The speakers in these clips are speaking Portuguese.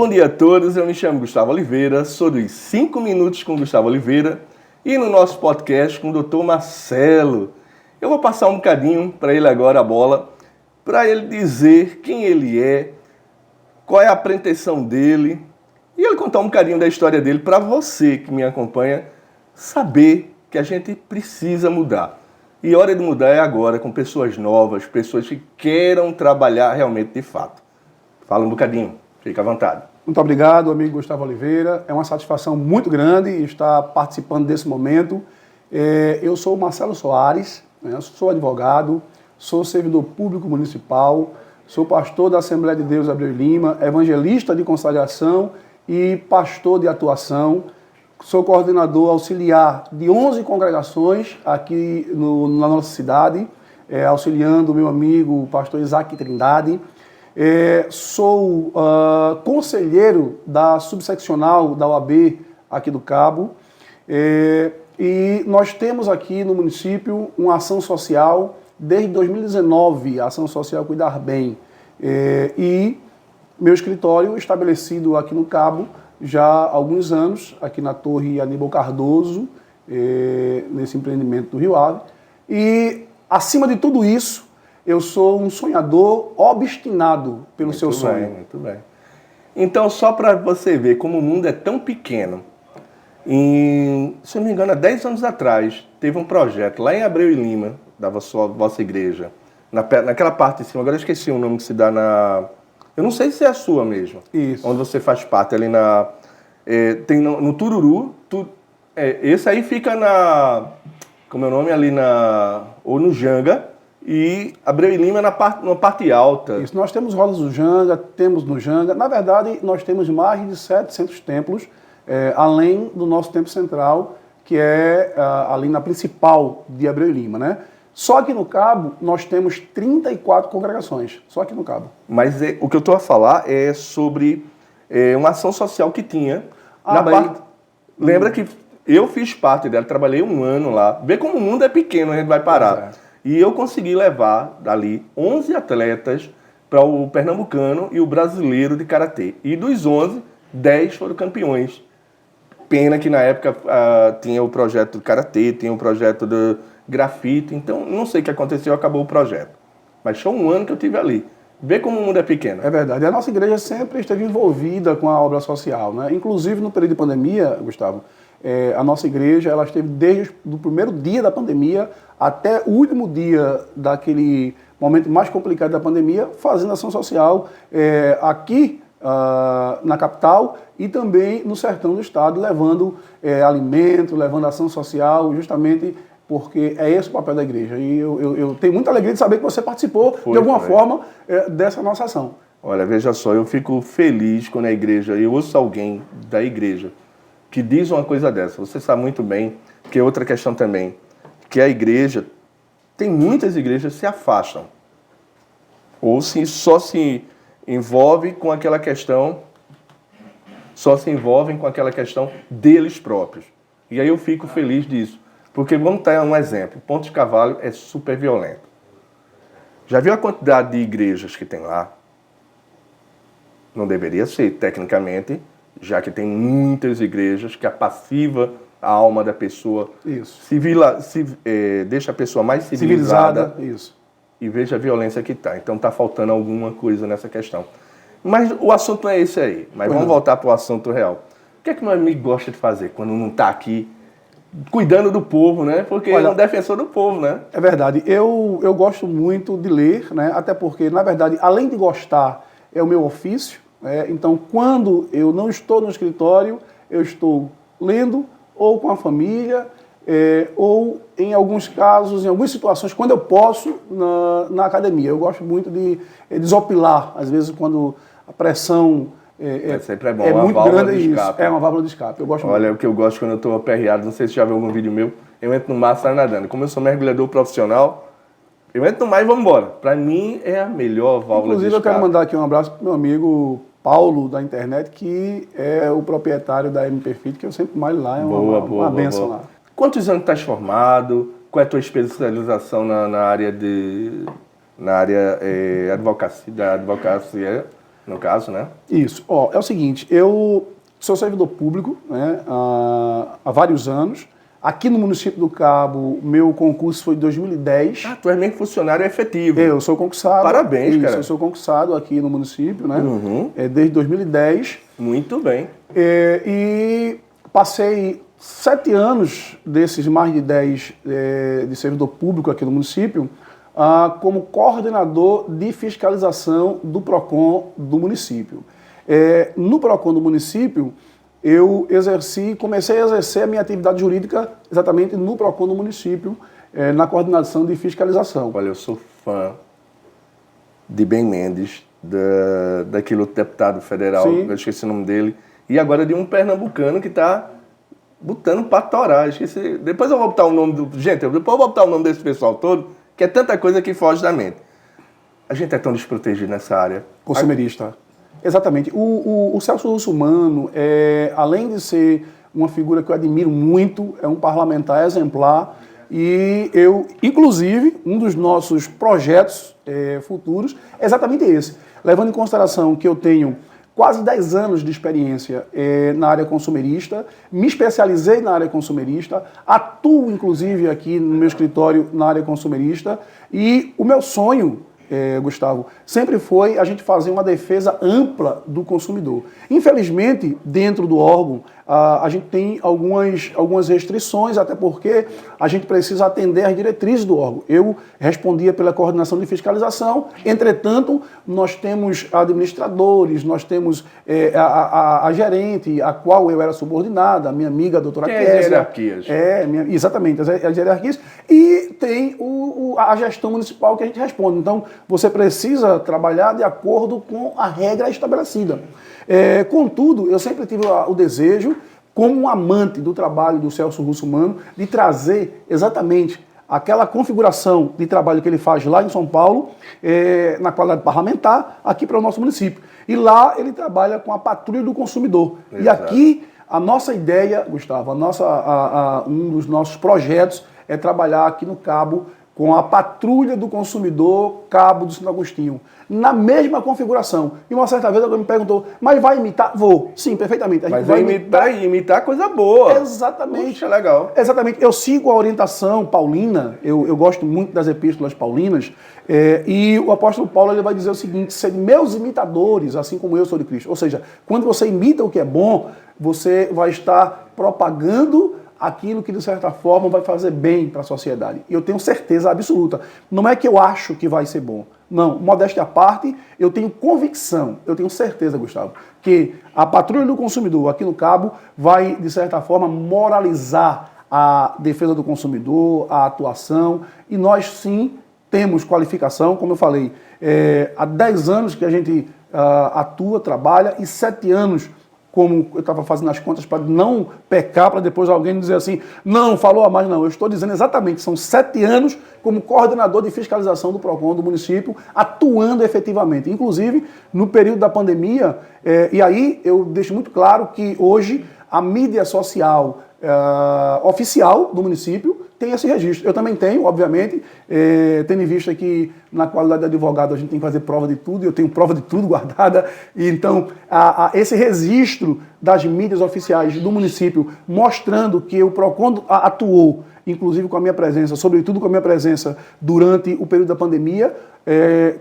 bom dia a todos, eu me chamo Gustavo Oliveira, sou dos 5 Minutos com Gustavo Oliveira e no nosso podcast com o Dr. Marcelo. Eu vou passar um bocadinho para ele agora a bola, para ele dizer quem ele é, qual é a pretensão dele e ele contar um bocadinho da história dele para você que me acompanha saber que a gente precisa mudar. E a hora de mudar é agora, com pessoas novas, pessoas que queiram trabalhar realmente de fato. Fala um bocadinho, fica à vontade. Muito obrigado, amigo Gustavo Oliveira. É uma satisfação muito grande estar participando desse momento. Eu sou Marcelo Soares, sou advogado, sou servidor público municipal, sou pastor da Assembleia de Deus Abreu e Lima, evangelista de consagração e pastor de atuação. Sou coordenador auxiliar de 11 congregações aqui na nossa cidade, auxiliando o meu amigo o pastor Isaac Trindade. Sou conselheiro da subseccional da OAB aqui do Cabo. E nós temos aqui no município uma ação social desde 2019, a ação social Cuidar Bem. E meu escritório estabelecido aqui no Cabo já há alguns anos, aqui na Torre Aníbal Cardoso, nesse empreendimento do Rio Ave. E, acima de tudo isso, eu sou um sonhador obstinado pelo seu sonho. Muito bem. Então, só para você ver como o mundo é tão pequeno, se não me engano, há 10 anos atrás, teve um projeto lá em Abreu e Lima, da vossa igreja, naquela parte de cima, agora eu esqueci o nome que se dá na... Eu não sei se é a sua mesmo. Isso. Onde você faz parte ali na... tem no Tururu. Esse aí fica na... Como é o nome? Ali na... Ou no Janga. E Abreu e Lima na parte alta. Isso. Nós temos rodas do Janga, temos no Janga. Na verdade, nós temos mais de 700 templos, além do nosso templo central, que é ali na principal de Abreu e Lima, né? Só aqui no Cabo, nós temos 34 congregações, só aqui no Cabo. Mas o que eu estou a falar é sobre uma ação social que tinha. Lembra que eu fiz parte dela, trabalhei um ano lá. Vê como o mundo é pequeno, a gente vai parar. E eu consegui levar dali 11 atletas para o pernambucano e o brasileiro de karatê. E dos 11, 10 foram campeões. Pena que na época tinha o projeto do karatê, tinha o projeto do grafite, então não sei o que aconteceu, acabou o projeto. Mas foi um ano que eu tive ali. Vê como o mundo é pequeno. É verdade. A nossa igreja sempre esteve envolvida com a obra social, né? Inclusive no período de pandemia, Gustavo, a nossa igreja ela esteve desde o primeiro dia da pandemia até o último dia daquele momento mais complicado da pandemia, fazendo ação social aqui na capital e também no sertão do estado, levando alimento, levando ação social, justamente porque é esse o papel da igreja. E eu tenho muita alegria de saber que você participou de alguma forma dessa nossa ação. Olha, veja só, eu fico feliz quando a igreja, eu ouço alguém da igreja que diz uma coisa dessa. Você sabe muito bem que é outra questão também, que a igreja, tem muitas igrejas que se afastam, ou só se envolve com aquela questão, deles próprios. E aí eu fico feliz disso. Porque vamos dar um exemplo. Ponte de Cavalho é super violento. Já viu a quantidade de igrejas que tem lá? Não deveria ser, tecnicamente, já que tem muitas igrejas que apassiva a alma da pessoa. Isso. Deixa a pessoa mais civilizada. Isso. E veja a violência que está. Então está faltando alguma coisa nessa questão. Mas o assunto não é esse aí. Mas vamos voltar para o assunto real. O que é que meu amigo gosta de fazer quando não está aqui cuidando do povo, né? Porque ele é um defensor do povo, né? É verdade. Eu gosto muito de ler, né? Até porque, na verdade, além de gostar, é o meu ofício. Então, quando eu não estou no escritório, eu estou lendo ou com a família, ou, em alguns casos, em algumas situações, quando eu posso, na academia. Eu gosto muito de desopilar, às vezes, quando a pressão... sempre é bom, é muito grande de isso. É uma válvula de escape. Eu gosto Olha, muito. o que eu gosto quando eu estou aperreado, não sei se já viu algum vídeo meu, eu entro no mar e saio nadando. Como eu sou mergulhador profissional, eu entro no mar e vamos embora. Para mim é a melhor válvula de escape. Inclusive, eu quero mandar aqui um abraço para meu amigo Paulo, da internet, que é o proprietário da MP Fit, que eu sempre malho lá. É uma benção lá. Quantos anos estás formado? Qual é a tua especialização na área da advocacia? no caso, né? Isso. É o seguinte, eu sou servidor público, né, há vários anos. Aqui no município do Cabo, meu concurso foi em 2010. Ah, tu é mesmo funcionário efetivo. Eu sou concursado. Parabéns, cara. Eu sou concursado aqui no município, né? Desde 2010. Muito bem. E passei 7 anos desses mais de 10 de servidor público aqui no município como coordenador de fiscalização do PROCON do município. No PROCON do município, eu comecei a exercer a minha atividade jurídica exatamente no PROCON do município, na coordenação de fiscalização. Olha, eu sou fã de Ben Mendes, daquele outro deputado federal, Sim. eu esqueci o nome dele, e agora de um pernambucano que está botando pra torar. Esqueci. Depois eu vou botar o nome Gente, depois eu vou botar o nome desse pessoal todo, que é tanta coisa que foge da mente. A gente é tão desprotegido nessa área. Consumerista. Exatamente. O Celso Russomano, além de ser uma figura que eu admiro muito, é um parlamentar exemplar, e inclusive, um dos nossos projetos futuros é exatamente esse. Levando em consideração que eu tenho quase 10 anos de experiência na área consumerista, me especializei na área consumerista, atuo inclusive aqui no meu escritório na área consumerista, e o meu sonho, Gustavo, sempre foi a gente fazer uma defesa ampla do consumidor. Infelizmente, dentro do órgão, a gente tem algumas restrições, até porque a gente precisa atender às diretrizes do órgão. Eu respondia pela coordenação de fiscalização, entretanto, nós temos administradores, nós temos a gerente, a qual eu era subordinada, a minha amiga, a doutora Kézia. As hierarquias. Exatamente, as hierarquias. E tem a gestão municipal que a gente responde. Então, você precisa trabalhar de acordo com a regra estabelecida. Contudo, eu sempre tive o desejo, como um amante do trabalho do Celso Russomano, de trazer exatamente aquela configuração de trabalho que ele faz lá em São Paulo, na qualidade parlamentar, aqui para o nosso município. E lá ele trabalha com a patrulha do consumidor. Exato. E aqui a nossa ideia, Gustavo, um dos nossos projetos é trabalhar aqui no Cabo com a patrulha do consumidor Cabo do Santo Agostinho, na mesma configuração. E uma certa vez alguém me perguntou, mas vai imitar? Vou. Sim, perfeitamente. Mas vai imitar coisa boa. Exatamente. Puxa, legal. Exatamente. Eu sigo a orientação paulina, eu gosto muito das epístolas paulinas, e o apóstolo Paulo ele vai dizer o seguinte, sede meus imitadores, assim como eu sou de Cristo. Ou seja, quando você imita o que é bom, você vai estar propagando aquilo que, de certa forma, vai fazer bem para a sociedade. E eu tenho certeza absoluta. Não é que eu acho que vai ser bom. Não, modéstia à parte, eu tenho convicção, eu tenho certeza, Gustavo, que a patrulha do consumidor aqui no Cabo vai, de certa forma, moralizar a defesa do consumidor, a atuação, e nós, sim, temos qualificação, como eu falei, há 10 anos que a gente atua, trabalha, e 7 anos como eu estava fazendo as contas para não pecar, para depois alguém dizer assim, não, falou a mais, não. Eu estou dizendo exatamente, são 7 anos como coordenador de fiscalização do PROCON do município, atuando efetivamente. Inclusive, no período da pandemia, e aí eu deixo muito claro que hoje a mídia social oficial do município tem esse registro. Eu também tenho, obviamente, tendo em vista que na qualidade de advogado a gente tem que fazer prova de tudo, e eu tenho prova de tudo guardada, e então esse registro das mídias oficiais do município mostrando que o PROCON atuou, inclusive com a minha presença, sobretudo com a minha presença durante o período da pandemia,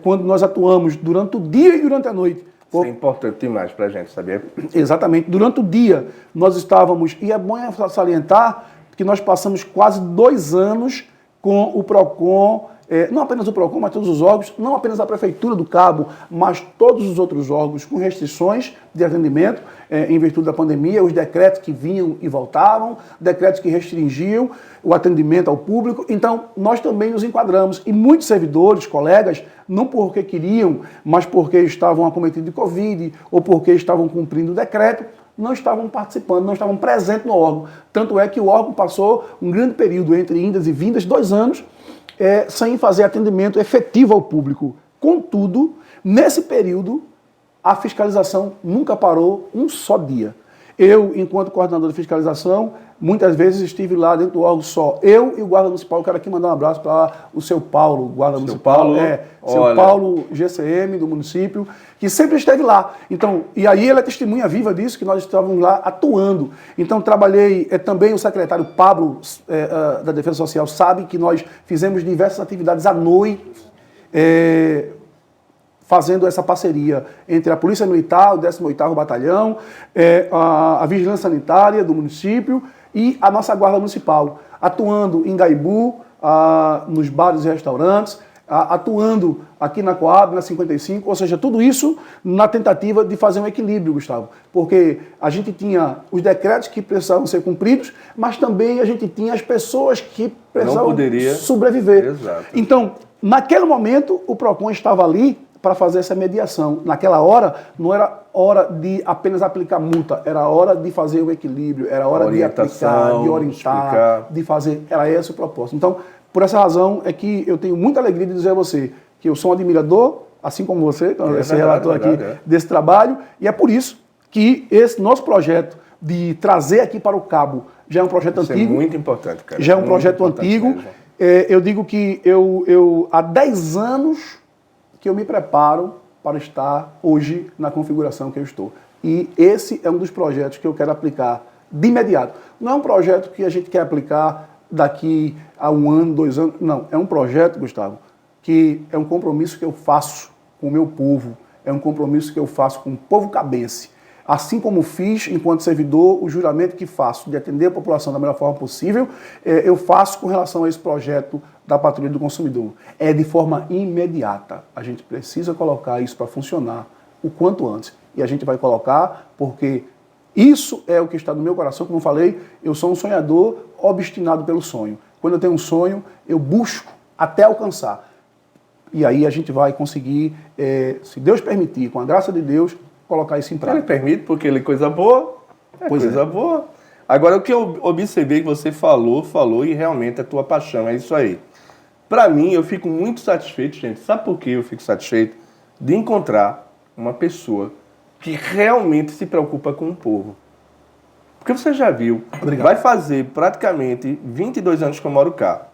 quando nós atuamos durante o dia e durante a noite. Isso é importante demais para a gente, sabia? Exatamente. Durante o dia nós estávamos, e é bom salientar que nós passamos quase 2 anos com o PROCON, não apenas o PROCON, mas todos os órgãos, não apenas a Prefeitura do Cabo, mas todos os outros órgãos com restrições de atendimento em virtude da pandemia, os decretos que vinham e voltavam, decretos que restringiam o atendimento ao público. Então, nós também nos enquadramos. E muitos servidores, colegas, não porque queriam, mas porque estavam acometidos de Covid ou porque estavam cumprindo o decreto, não estavam participando, não estavam presentes no órgão. Tanto é que o órgão passou um grande período entre indas e vindas, 2 anos, sem fazer atendimento efetivo ao público. Contudo, nesse período, a fiscalização nunca parou um só dia. Eu, enquanto coordenador de fiscalização, Muitas vezes estive lá dentro do órgão só. Eu e o guarda municipal. Eu quero aqui mandar um abraço para o seu Paulo, guarda municipal. Paulo, seu Paulo, GCM do município, que sempre esteve lá. Então, e aí ele é testemunha viva disso, que nós estávamos lá atuando. Então, trabalhei, também o secretário Pablo, da Defesa Social, sabe que nós fizemos diversas atividades à noite, fazendo essa parceria entre a Polícia Militar, o 18º Batalhão, a Vigilância Sanitária do município e a nossa Guarda Municipal, atuando em Gaibu, nos bares e restaurantes, atuando aqui na Coab, na 55, ou seja, tudo isso na tentativa de fazer um equilíbrio, Gustavo, porque a gente tinha os decretos que precisavam ser cumpridos, mas também a gente tinha as pessoas que precisavam sobreviver. Exato. Então, naquele momento, o PROCON estava ali para fazer essa mediação. Naquela hora, não era hora de apenas aplicar multa, era hora de fazer o equilíbrio, era hora de aplicar, de orientar, explicar. De fazer. Era esse o propósito. Então, por essa razão é que eu tenho muita alegria de dizer a você que eu sou um admirador, assim como você, esse relator aqui desse trabalho, e é por isso que esse nosso projeto de trazer aqui para o Cabo já é um projeto antigo. É muito importante, cara. Já é um projeto antigo. Eu digo que há 10 anos que eu me preparo para estar hoje na configuração que eu estou. E esse é um dos projetos que eu quero aplicar de imediato. Não é um projeto que a gente quer aplicar daqui a 1 ano, 2 anos. Não, é um projeto, Gustavo, que é um compromisso que eu faço com o meu povo, é um compromisso que eu faço com o povo cabense. Assim como fiz, enquanto servidor, o juramento que faço de atender a população da melhor forma possível, eu faço com relação a esse projeto da Patrulha do Consumidor. É de forma imediata. A gente precisa colocar isso para funcionar o quanto antes. E a gente vai colocar porque isso é o que está no meu coração. Como eu falei, eu sou um sonhador obstinado pelo sonho. Quando eu tenho um sonho, eu busco até alcançar. E aí a gente vai conseguir, se Deus permitir, com a graça de Deus, colocar isso em prática. Ele permite, porque ele é coisa boa, coisa boa. Agora, o que eu observei que você falou e realmente é tua paixão, é isso aí. Para mim, eu fico muito satisfeito, gente. Sabe por que eu fico satisfeito? De encontrar uma pessoa que realmente se preocupa com o povo. Porque você já viu, vai fazer praticamente 22 anos que eu moro cá.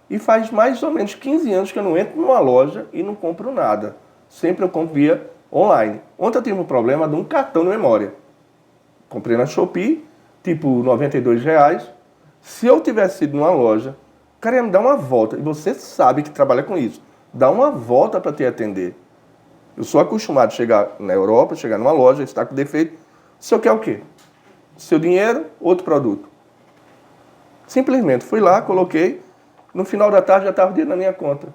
E faz mais ou menos 15 anos que eu não entro numa loja e não compro nada. Sempre eu compro via online. Ontem eu tive um problema de um cartão de memória. Comprei na Shopee, tipo R$92. Se eu tivesse ido numa loja, o cara ia me dar uma volta. E você sabe que trabalha com isso. Dá uma volta para te atender. Eu sou acostumado a chegar na Europa, chegar numa loja, está com defeito. O senhor quer o quê? Seu dinheiro, outro produto. Simplesmente fui lá, coloquei. No final da tarde já estava o dinheiro na minha conta.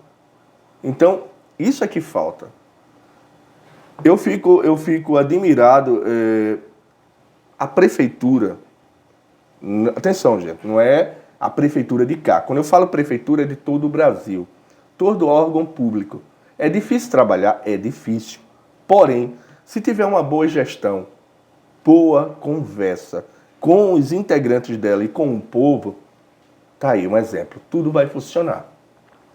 Então, isso é que falta. Eu fico admirado. A prefeitura, atenção, gente, não é a prefeitura de cá. Quando eu falo prefeitura, é de todo o Brasil. Todo órgão público. É difícil trabalhar? É difícil. Porém, se tiver uma boa gestão, boa conversa com os integrantes dela e com o povo, tá aí um exemplo. Tudo vai funcionar.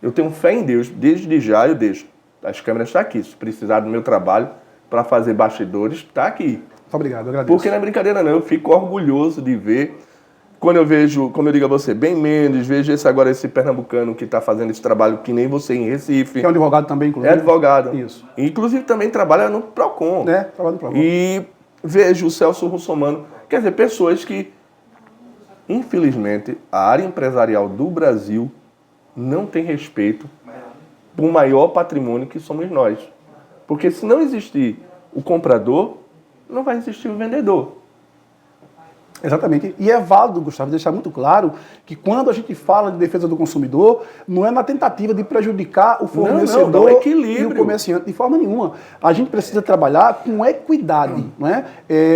Eu tenho fé em Deus. Desde já eu deixo. As câmeras estão aqui. Se precisar do meu trabalho para fazer bastidores, está aqui. Muito obrigado, eu agradeço. Porque não é brincadeira não, eu fico orgulhoso de ver, quando eu vejo, como eu digo a você, Ben Mendes, vejo esse pernambucano que está fazendo esse trabalho que nem você em Recife. Que é um advogado também, inclusive. É advogado. Isso. Inclusive também trabalha no PROCON. Trabalha no PROCON. E vejo o Celso Russomano, quer dizer, pessoas que, infelizmente, a área empresarial do Brasil não tem respeito por maior patrimônio que somos nós. Porque se não existir o comprador, não vai existir o vendedor. Exatamente. E é válido, Gustavo, deixar muito claro que quando a gente fala de defesa do consumidor, não é na tentativa de prejudicar o fornecedor e o comerciante, de forma nenhuma. A gente precisa trabalhar com equidade, não é?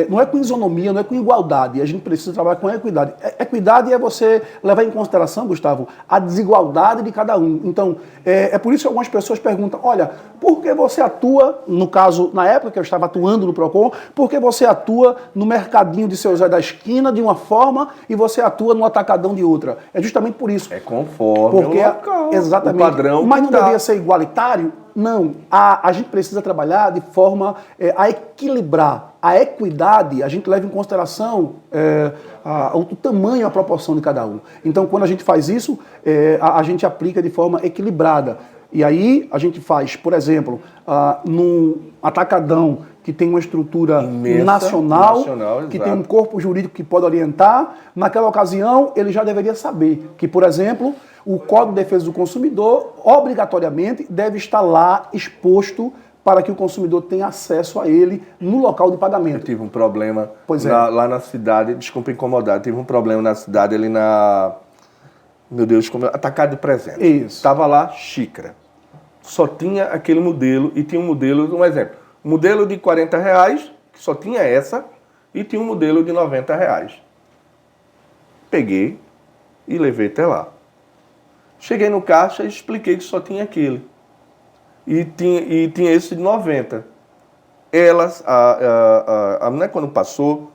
Não é com isonomia, não é com igualdade. A gente precisa trabalhar com equidade. Equidade é você levar em consideração, Gustavo, a desigualdade de cada um. Então, é por isso que algumas pessoas perguntam, olha, por que você atua, no caso, na época que eu estava atuando no PROCON, por que você atua no mercadinho de Seu José da esquina de uma forma e você atua no atacadão de outra? É justamente por isso. É conforme porque o local, exatamente, o padrão. Mas não deveria ser igualitário? Não. A gente precisa trabalhar de forma a equilibrar a equidade, a gente leva em consideração o tamanho, a proporção de cada um. Então, quando a gente faz isso, a gente aplica de forma equilibrada. E aí, a gente faz, por exemplo, num atacadão que tem uma estrutura imensa, nacional que exato. tem um corpo jurídico que pode orientar, naquela ocasião, ele já deveria saber que, por exemplo, o Código de Defesa do Consumidor, obrigatoriamente, deve estar lá exposto para que o consumidor tenha acesso a ele no local de pagamento. Eu tive um problema lá na cidade, desculpa incomodar, tive um problema na cidade ali meu Deus, atacado de presente. Isso. Estava lá xícara. Só tinha aquele modelo e tinha um modelo, um exemplo, um modelo de R$40, que só tinha essa, e tinha um modelo de R$90. Peguei e levei até lá. Cheguei no caixa e expliquei que só tinha aquele. E tinha esse de 90. A mulher, quando passou,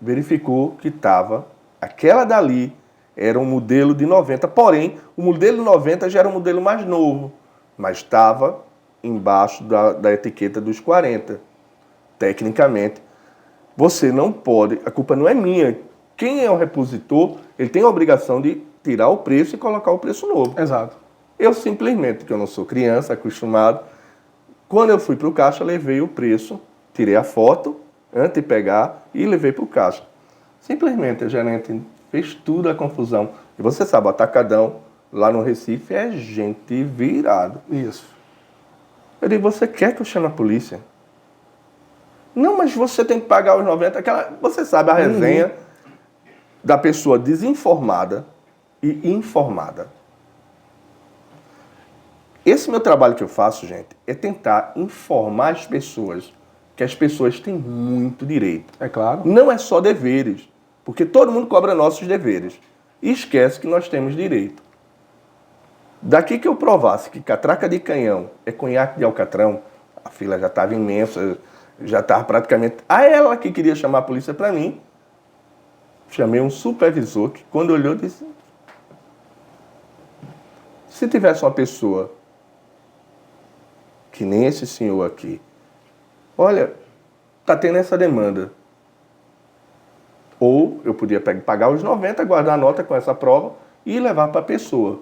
verificou que estava, aquela dali era um modelo de 90, porém, o modelo de 90 já era um modelo mais novo, mas estava embaixo da etiqueta dos 40. Tecnicamente, você não pode, a culpa não é minha. Quem é o repositor, ele tem a obrigação de tirar o preço e colocar o preço novo. Exato. Eu simplesmente, que eu não sou criança, acostumado, quando eu fui para o caixa, levei o preço, tirei a foto antes de pegar e levei para o caixa. Simplesmente a gerente fez tudo a confusão. E você sabe, o atacadão lá no Recife é gente virado. Isso. Eu digo, você quer que eu chame a polícia? Não, mas você tem que pagar os 90. Você sabe a resenha da pessoa desinformada e informada. Esse meu trabalho que eu faço, gente, é tentar informar as pessoas que as pessoas têm muito direito. É claro. Não é só deveres, porque todo mundo cobra nossos deveres e esquece que nós temos direito. Daqui que eu provasse que catraca de canhão é conhaque de alcatrão, a fila já estava imensa, já estava praticamente... ela que queria chamar a polícia para mim, chamei um supervisor que, quando olhou, disse... Se tivesse uma pessoa que nem esse senhor aqui, olha, está tendo essa demanda. Ou eu podia pagar os 90, guardar a nota com essa prova e levar para a pessoa.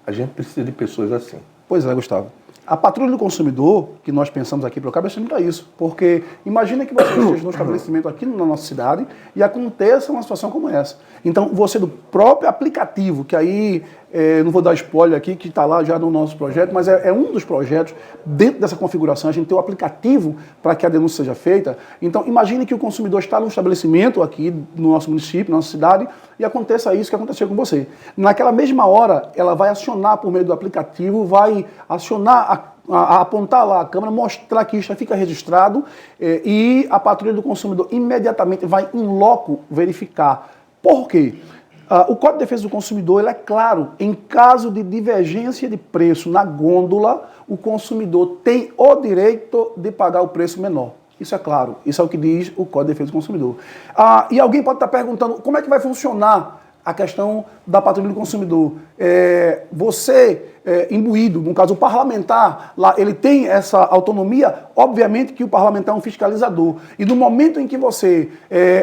A gente precisa de pessoas assim. Pois é, Gustavo. A patrulha do consumidor, que nós pensamos aqui para o Cabo, é sempre para isso. Porque imagina que você esteja num estabelecimento aqui na nossa cidade e aconteça uma situação como essa. Então, você do próprio aplicativo, que aí, não vou dar spoiler aqui, que está lá já no nosso projeto, mas é um dos projetos, dentro dessa configuração, a gente tem o aplicativo para que a denúncia seja feita. Então, imagine que o consumidor está num estabelecimento aqui no nosso município, na nossa cidade, e aconteça isso que aconteceu com você. Naquela mesma hora, ela vai acionar por meio do aplicativo, vai acionar apontar lá a câmera, mostrar que isso fica registrado e a patrulha do consumidor imediatamente vai em loco verificar. Por quê? O Código de Defesa do Consumidor ele é claro, em caso de divergência de preço na gôndola, o consumidor tem o direito de pagar o preço menor. Isso é claro, isso é o que diz o Código de Defesa do Consumidor. E alguém pode estar perguntando como é que vai funcionar a questão da patrulha do consumidor. Você, imbuído, no caso o parlamentar, lá ele tem essa autonomia, obviamente que o parlamentar é um fiscalizador. E no momento em que você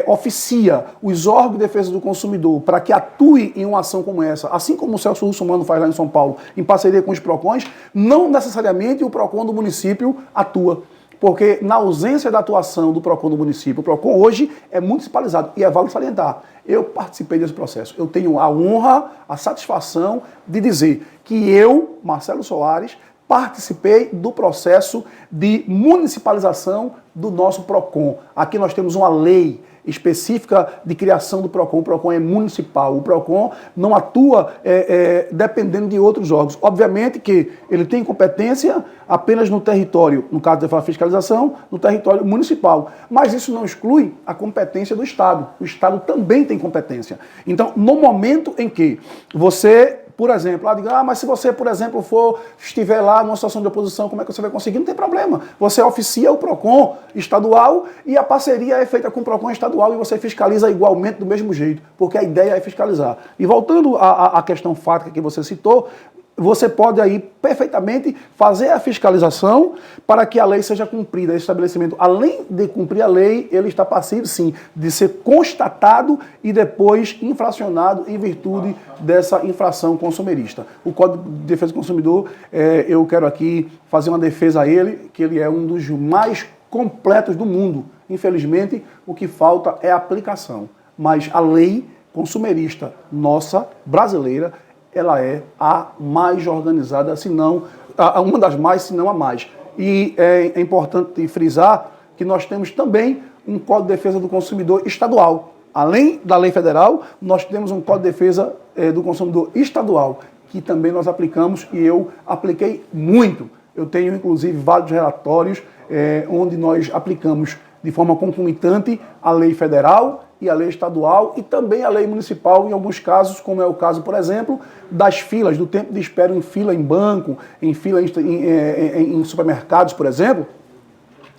oficia os órgãos de defesa do consumidor para que atue em uma ação como essa, assim como o Celso Russomano faz lá em São Paulo, em parceria com os PROCONs, não necessariamente o PROCON do município atua. Porque na ausência da atuação do PROCON do município, o PROCON hoje é municipalizado e é válido salientar. Eu participei desse processo. Eu tenho a honra, a satisfação de dizer que eu, Marcelo Soares, participei do processo de municipalização do nosso PROCON. Aqui nós temos uma lei específica de criação do PROCON. O PROCON é municipal. O PROCON não atua dependendo de outros órgãos. Obviamente que ele tem competência apenas no território, no caso da fiscalização, no território municipal. Mas isso não exclui a competência do Estado. O Estado também tem competência. Então, no momento em que você... Por exemplo, mas se você, por exemplo, estiver lá numa situação de oposição, como é que você vai conseguir? Não tem problema. Você oficia o PROCON estadual e a parceria é feita com o PROCON estadual e você fiscaliza igualmente do mesmo jeito, porque a ideia é fiscalizar. E voltando à questão fática que você citou, você pode aí perfeitamente fazer a fiscalização para que a lei seja cumprida. Esse estabelecimento, além de cumprir a lei, ele está passivo, sim, de ser constatado e depois infracionado em virtude dessa infração consumerista. O Código de Defesa do Consumidor, eu quero aqui fazer uma defesa a ele, que ele é um dos mais completos do mundo. Infelizmente, o que falta é a aplicação. Mas a lei consumerista nossa, brasileira, ela é a mais organizada, se não, uma das mais, se não a mais. E é importante frisar que nós temos também um Código de Defesa do Consumidor estadual. Além da lei federal, nós temos um Código de Defesa do Consumidor estadual, que também nós aplicamos e eu apliquei muito. Eu tenho, inclusive, vários relatórios onde nós aplicamos de forma concomitante a lei federal e a lei estadual e também a lei municipal em alguns casos, como é o caso, por exemplo, das filas, do tempo de espera em fila em banco, em fila em supermercados, por exemplo.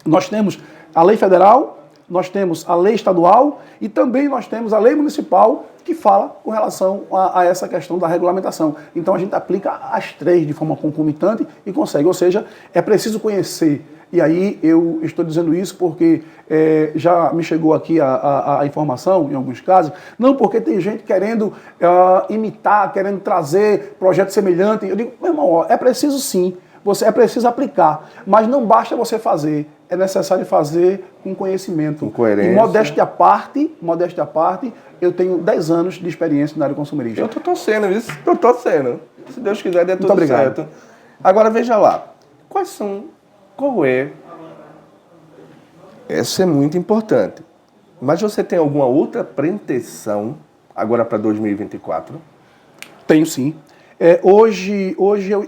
Nós temos a lei federal, nós temos a lei estadual e também nós temos a lei municipal que fala com relação a essa questão da regulamentação. Então a gente aplica as três de forma concomitante e consegue, ou seja, é preciso conhecer. E aí eu estou dizendo isso porque já me chegou aqui a informação, em alguns casos, não porque tem gente querendo imitar, querendo trazer projeto semelhante. Eu digo, meu irmão, é preciso sim, é preciso aplicar, mas não basta você fazer, é necessário fazer com conhecimento. Com coerência. E modéstia à parte, eu tenho 10 anos de experiência na área consumerista. Eu estou torcendo, viu? Estou torcendo. Se Deus quiser, der tudo obrigado. certo. Agora, veja lá. Qual é? Essa é muito importante. Mas você tem alguma outra pretensão agora para 2024? Tenho sim. Hoje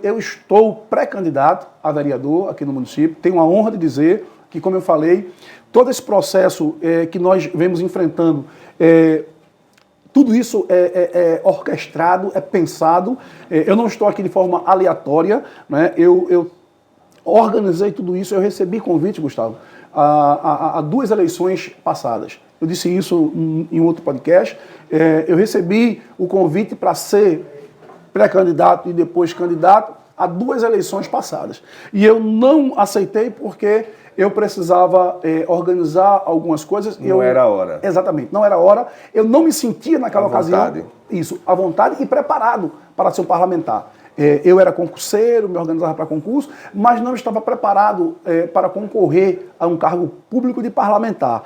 eu estou pré-candidato a vereador aqui no município. Tenho a honra de dizer que, como eu falei, todo esse processo que nós vemos enfrentando, tudo isso é orquestrado, é pensado. Eu não estou aqui de forma aleatória, né? Eu organizei tudo isso, eu recebi convite, Gustavo, a 2 eleições passadas. Eu disse isso em outro podcast. Eu recebi o convite para ser pré-candidato e depois candidato a 2 eleições passadas. E eu não aceitei porque eu precisava organizar algumas coisas. Não era a hora. Exatamente, não era a hora. Eu não me sentia naquela ocasião. Vontade. Isso, à vontade e preparado para ser um parlamentar. Eu era concurseiro, me organizava para concurso, mas não estava preparado para concorrer a um cargo público de parlamentar.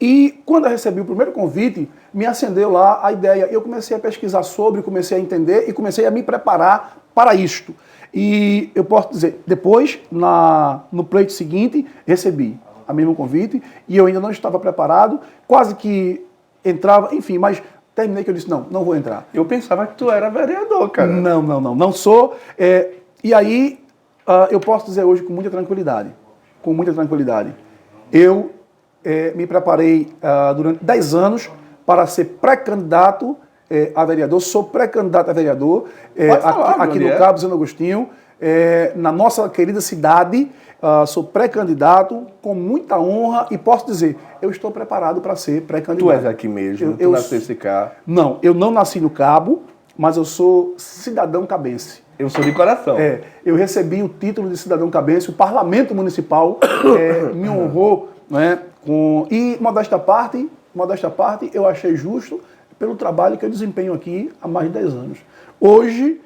E quando eu recebi o primeiro convite, me acendeu lá a ideia. Eu comecei a pesquisar sobre, comecei a entender e comecei a me preparar para isto. E eu posso dizer, depois, no pleito seguinte, recebi o mesmo convite e eu ainda não estava preparado, quase que entrava, enfim, mas terminei que eu disse, não vou entrar. Eu pensava que tu era vereador, cara. Não sou. E aí, eu posso dizer hoje com muita tranquilidade, eu me preparei durante 10 anos para ser pré-candidato a vereador, sou pré-candidato a vereador aqui no Cabo Zé Agostinho, na nossa querida cidade, sou pré-candidato com muita honra e posso dizer, eu estou preparado para ser pré-candidato. Tu és aqui mesmo, tu nasceste cá? Não, eu não nasci no Cabo, mas eu sou cidadão cabense. Eu sou de coração. Eu recebi o título de cidadão cabense, o Parlamento Municipal me honrou, né, e modéstia à parte, eu achei justo pelo trabalho que eu desempenho aqui há mais de 10 anos. Hoje,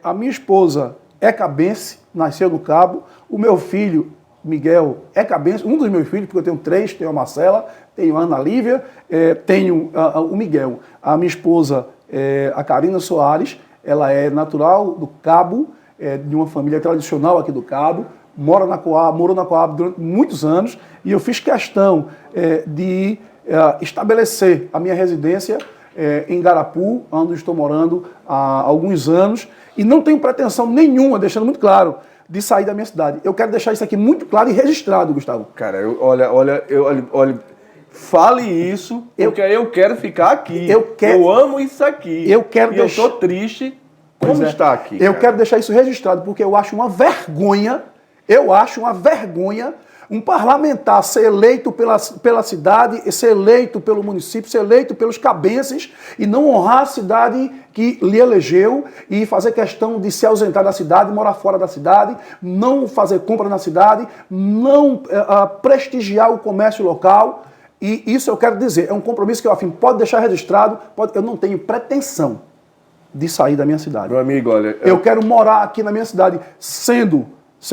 a minha esposa é cabense, nasceu no Cabo, o meu filho, Miguel, é cabense, um dos meus filhos, porque eu tenho 3, tenho a Marcela, tenho a Ana Lívia, tenho o Miguel. A minha esposa, a Karina Soares, ela é natural do Cabo, de uma família tradicional aqui do Cabo, morou na Coab durante muitos anos, e eu fiz questão de estabelecer a minha residência em Garapu, onde estou morando há alguns anos, e não tenho pretensão nenhuma, deixando muito claro, de sair da minha cidade. Eu quero deixar isso aqui muito claro e registrado, Gustavo. Cara, olha, fale isso, porque eu quero ficar aqui. Eu amo isso aqui. Eu tô triste como está aqui. Eu quero deixar isso registrado, porque eu acho uma vergonha Um parlamentar ser eleito pela cidade, ser eleito pelo município, ser eleito pelos cabeças e não honrar a cidade que lhe elegeu e fazer questão de se ausentar da cidade, morar fora da cidade, não fazer compra na cidade, não prestigiar o comércio local. E isso eu quero dizer, é um compromisso que eu afirmo, pode deixar registrado, eu não tenho pretensão de sair da minha cidade. Meu amigo, olha... Eu quero morar aqui na minha cidade,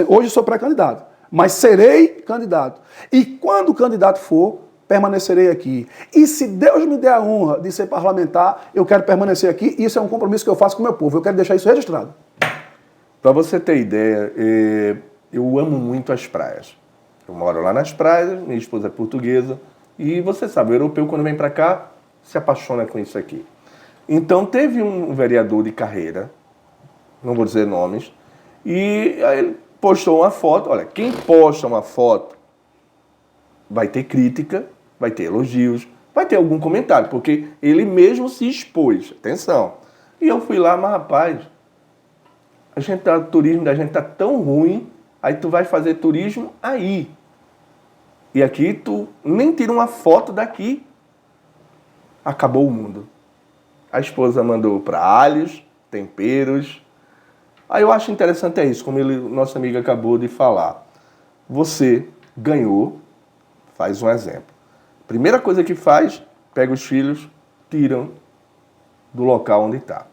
hoje sou pré-candidato, mas serei candidato. E quando candidato for, permanecerei aqui. E se Deus me der a honra de ser parlamentar, eu quero permanecer aqui. Isso é um compromisso que eu faço com o meu povo. Eu quero deixar isso registrado. Para você ter ideia, eu amo muito as praias. Eu moro lá nas praias, minha esposa é portuguesa. E você sabe, o europeu quando vem para cá, se apaixona com isso aqui. Então teve um vereador de Carreira, não vou dizer nomes, e aí ele postou uma foto. Olha, quem posta uma foto vai ter crítica, vai ter elogios, vai ter algum comentário, porque ele mesmo se expôs. Atenção. E eu fui lá, mas rapaz, o turismo da gente tá tão ruim, aí tu vai fazer turismo aí. E aqui tu nem tira uma foto daqui. Acabou o mundo. A esposa mandou para alhos, temperos. Aí eu acho interessante isso, como nosso amigo acabou de falar. Você ganhou, faz um exemplo. Primeira coisa que faz, pega os filhos, tiram do local onde está.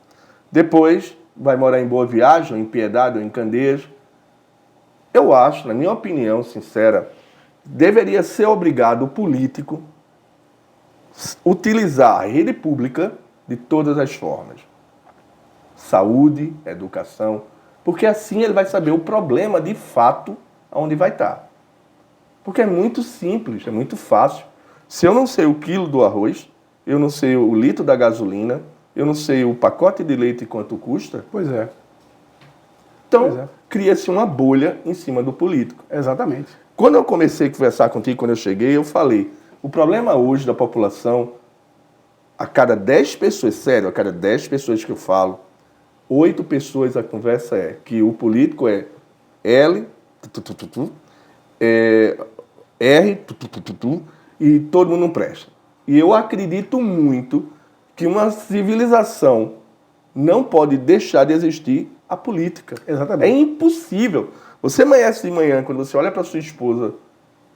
Depois, vai morar em Boa Viagem, ou em Piedade, ou em Candeias. Eu acho, na minha opinião sincera, deveria ser obrigado o político utilizar a rede pública de todas as formas. Saúde, educação, porque assim ele vai saber o problema de fato onde vai estar. Porque é muito simples, é muito fácil. Se eu não sei o quilo do arroz, eu não sei o litro da gasolina, eu não sei o pacote de leite quanto custa. Pois é. Então, cria-se uma bolha em cima do político. Exatamente. Quando eu comecei a conversar contigo, quando eu cheguei, eu falei, o problema hoje da população, a cada 10 pessoas, sério, a cada 10 pessoas que eu falo, 8 pessoas a conversa é que o político é L, R, e todo mundo não presta. E eu acredito muito que uma civilização não pode deixar de existir a política. Exatamente. É impossível. Você amanhece de manhã, quando você olha para sua esposa,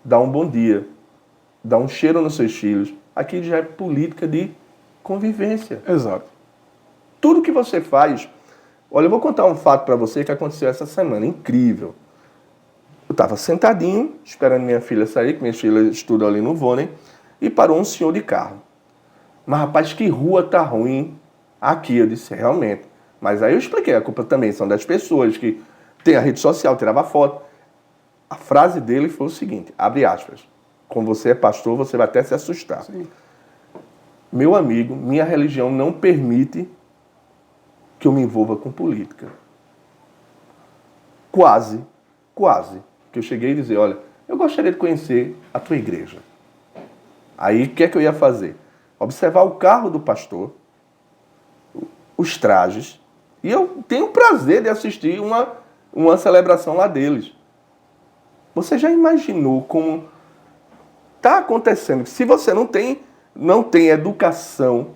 dá um bom dia, dá um cheiro nos seus filhos. Aqui já é política de convivência. Exato. Tudo que você faz... Olha, eu vou contar um fato para você que aconteceu essa semana, incrível. Eu estava sentadinho, esperando minha filha sair, que minha filha estuda ali no Vônei, e parou um senhor de carro. Mas, rapaz, que rua tá ruim aqui. Eu disse, realmente. Mas aí eu expliquei, a culpa também são das pessoas que têm a rede social, tirava foto. A frase dele foi o seguinte, abre aspas, como você é pastor, você vai até se assustar. Sim. Meu amigo, minha religião não permite que eu me envolva com política. Quase, que eu cheguei a dizer, olha, eu gostaria de conhecer a tua igreja. Aí, o que é que eu ia fazer? Observar o carro do pastor, os trajes, e eu tenho o prazer de assistir uma celebração lá deles. Você já imaginou como está acontecendo? Se você não tem educação,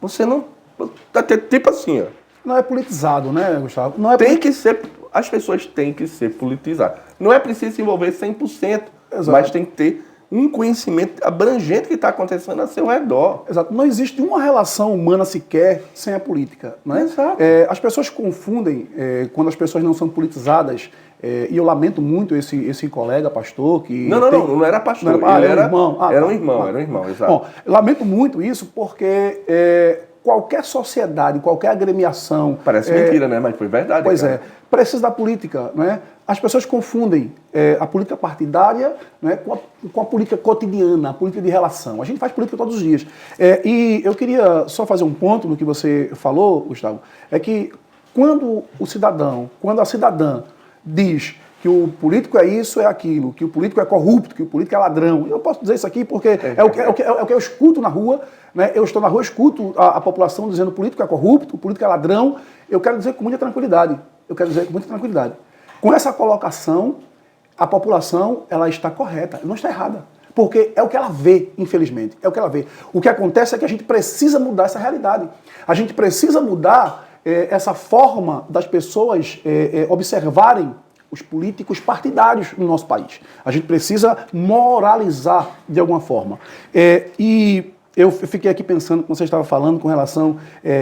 você não... Tipo assim, ó. Não é politizado, né, Gustavo? Não é as pessoas têm que ser politizadas. Não é preciso se envolver 100%, exato, mas tem que ter um conhecimento abrangente que está acontecendo ao seu redor. Exato. Não existe uma relação humana sequer sem a política. Não é? Exato. As pessoas confundem quando as pessoas não são politizadas. E eu lamento muito esse colega pastor que... Não era pastor. Ele era um irmão, exato. Bom, eu lamento muito isso porque... qualquer sociedade, qualquer agremiação... Parece mentira, né? Mas foi verdade. Pois cara. Precisa da política, não é? As pessoas confundem a política partidária, não é, com a política cotidiana, a política de relação. A gente faz política todos os dias. E eu queria só fazer um ponto no que você falou, Gustavo, é que quando a cidadã diz que o político é isso, é aquilo, que o político é corrupto, que o político é ladrão. Eu posso dizer isso aqui porque é o que eu escuto na rua, né? Eu estou na rua, escuto a população dizendo que o político é corrupto, o político é ladrão. Eu quero dizer com muita tranquilidade. Com essa colocação, a população ela está correta, não está errada. Porque é o que ela vê, infelizmente. É o que ela vê. O que acontece é que a gente precisa mudar essa realidade. A gente precisa mudar essa forma das pessoas observarem os políticos partidários no nosso país. A gente precisa moralizar de alguma forma. E eu fiquei aqui pensando, como você estava falando, com relação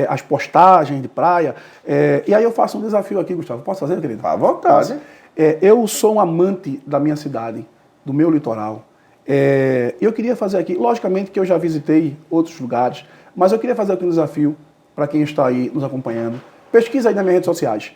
às postagens de praia. E aí eu faço um desafio aqui, Gustavo. Posso fazer, querido? À vontade. Eu sou um amante da minha cidade, do meu litoral. Eu queria fazer aqui, logicamente que eu já visitei outros lugares, mas eu queria fazer aqui um desafio para quem está aí nos acompanhando. Pesquisa aí nas minhas redes sociais.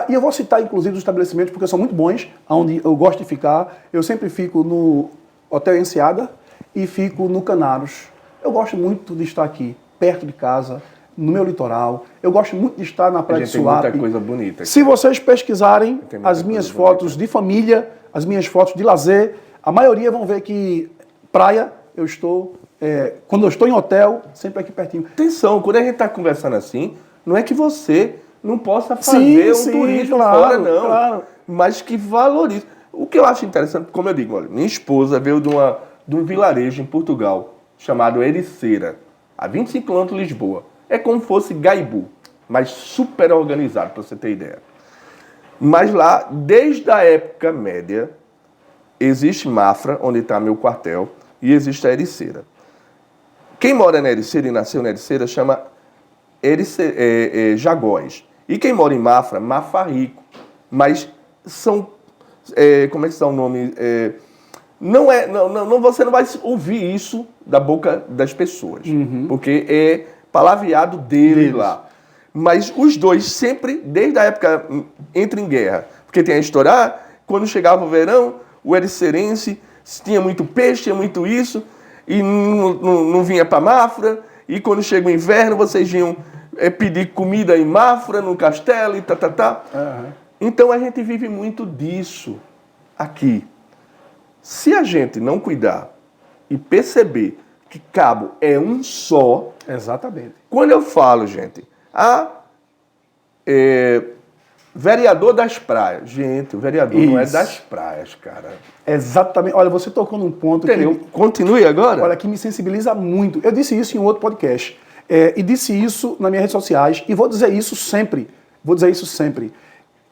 E eu vou citar, inclusive, os estabelecimentos, porque são muito bons, onde eu gosto de ficar. Eu sempre fico no Hotel Enseada e fico no Canários. Eu gosto muito de estar aqui, perto de casa, no meu litoral. Eu gosto muito de estar na Praia de Suape. Tem muita coisa bonita aqui. Se vocês pesquisarem as minhas fotos de família, as minhas fotos de lazer, a maioria vão ver que praia, eu estou... quando eu estou em hotel, sempre aqui pertinho. Atenção, quando a gente está conversando assim, não é que você não possa fazer turismo fora, não. Claro. Mas que valorize. O que eu acho interessante, como eu digo, olha, minha esposa veio de um vilarejo em Portugal, chamado Ericeira, a 25 km de Lisboa. É como se fosse Gaibu, mas super organizado, para você ter ideia. Mas lá, desde a época média, existe Mafra, onde está meu quartel, e existe a Ericeira. Quem mora na Ericeira e nasceu na Ericeira chama Jagóis. E quem mora em Mafra, Mafarico. Mas são... como é que está o nome? Você não vai ouvir isso da boca das pessoas. Uhum. Porque é palavreado deles lá. Mas os dois sempre, desde a época, entram em guerra. Porque tem a história, quando chegava o verão, o ericeirense tinha muito peixe, tinha muito isso, e não vinha para Mafra. E quando chega o inverno, vocês vinham pedir comida em Mafra, no castelo e Uhum. Então a gente vive muito disso aqui. Se a gente não cuidar e perceber que Cabo é um só... Exatamente. Quando eu falo, gente, vereador das praias. Gente, o vereador não é das praias, cara. Exatamente. Olha, você tocou num ponto Entendeu? Continue agora. Olha, que me sensibiliza muito. Eu disse isso em outro podcast. E disse isso nas minhas redes sociais. E vou dizer isso sempre.